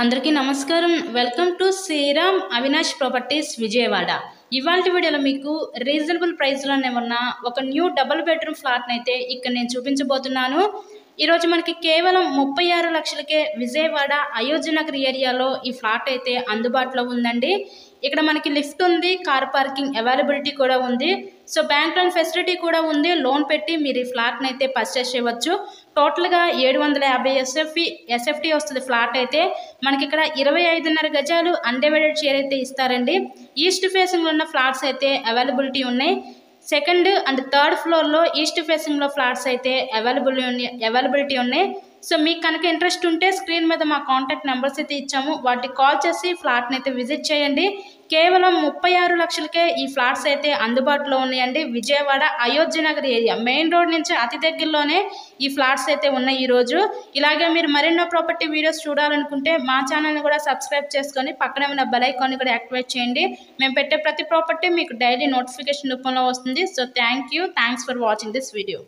అందరికీ నమస్కారం. Welcome to Sriram Avinash properties Vijayawada. ఇవాల్టి వీడియోలో మీకు రీజనబుల్ ప్రైస్లోనే ఉన్న ఒక న్యూ డబుల్ బెడ్రూమ్ ఫ్లాట్ని అయితే ఇక్కడ నేను చూపించబోతున్నాను. ఈరోజు మనకి కేవలం 36 లక్షలకే విజయవాడ అయోధ్య నగర్ ఏరియాలో ఈ ఫ్లాట్ అయితే అందుబాటులో ఉందండి. ఇక్కడ మనకి లిఫ్ట్ ఉంది, కార్ పార్కింగ్ అవైలబిలిటీ కూడా ఉంది. సో బ్యాంక్ లోన్ ఫెసిలిటీ కూడా ఉంది. లోన్ పెట్టి మీరు ఈ ఫ్లాట్ని అయితే పర్చేస్ చేయవచ్చు. టోటల్గా 750 ఎస్ఎఫ్టీ వస్తుంది ఫ్లాట్ అయితే. మనకి ఇక్కడ 25.5 గజాలు అన్డివైడెడ్ షేర్ అయితే ఇస్తారండి. ఈస్ట్ ఫేసింగ్లో ఉన్న ఫ్లాట్స్ అయితే అవైలబిలిటీ ఉన్నాయి. సెకండ్ అండ్ థర్డ్ ఫ్లోర్లో ఈస్ట్ ఫేసింగ్లో ఫ్లాట్స్ అయితే అవైలబిలిటీ ఉన్నాయి. సో మీకు కనుక ఇంట్రెస్ట్ ఉంటే స్క్రీన్ మీద మా కాంటాక్ట్ నెంబర్స్ అయితే ఇచ్చాము, వాటికి కాల్ చేసి ఫ్లాట్ని అయితే విజిట్ చేయండి. కేవలం 36 లక్షలకే ఈ ఫ్లాట్స్ అయితే అందుబాటులో ఉన్నాయండి. Vijayawada Ayodhya Nagar area main road నుంచి అతి దగ్గరలోనే ఈ ఫ్లాట్స్ అయితే ఉన్నాయి ఈరోజు. ఇలాగే మీరు మరెన్నో ప్రాపర్టీ వీడియోస్ చూడాలనుకుంటే మా ఛానల్ని కూడా సబ్స్క్రైబ్ చేసుకొని పక్కనే ఉన్న బెల్ ఐకాన్ని కూడా యాక్టివేట్ చేయండి. మేము పెట్టే ప్రతి ప్రాపర్టీ మీకు డైలీ నోటిఫికేషన్ రూపంలో వస్తుంది. So thanks for watching this video.